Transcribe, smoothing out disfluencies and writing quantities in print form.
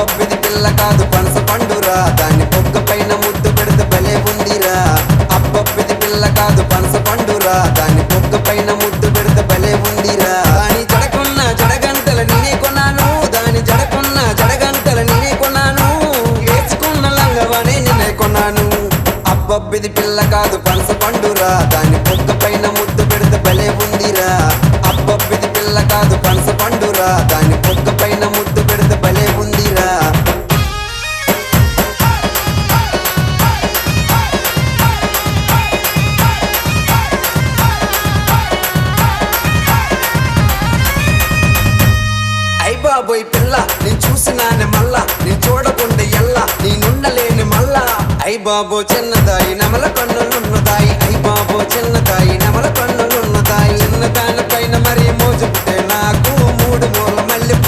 అబ్బబ్బిది పిల్ల కాదు పనస పండురా, దాని పొగ్గ పైన ముద్దు పెడితే భలే ఉందిరా. అబ్బబ్బిది పిల్ల కాదు పనస పండురా, దాని పొగ్గ పైన ముద్దు పెడితే భలే ఉందిరా. దాని జడకున్న జడగంటల నేనే కొన్నాను, దాని జడకున్న జడగంటల నేనే కొన్నాను, వేసుకున్న లంగవానే నేనే కొన్నాను. అబ్బబ్బిది పిల్ల కాదు పనస పండురా, దాని పొగ్గ పైన ముద్దు పెడితే భలే ఉందిరా. అబ్బబ్బిది పిల్ల కాదు పనస పండురా, దాని పొగ్గ పైన ముద్దు పెడితే భలే ఉందిరా. అయ్ బాబోయ్ పిల్ల నేను చూసినానే మళ్ళా, నేను చూడకుండా ఎల్లా నేనుండలేని మళ్ళా. అయ్ బాబో చిన్నదాయి నమల కన్నులున్నదాయి, అయ్ బాబో చిన్నదాయి నమల కన్నులున్నదాయి. చిన్నదాని పైన మరి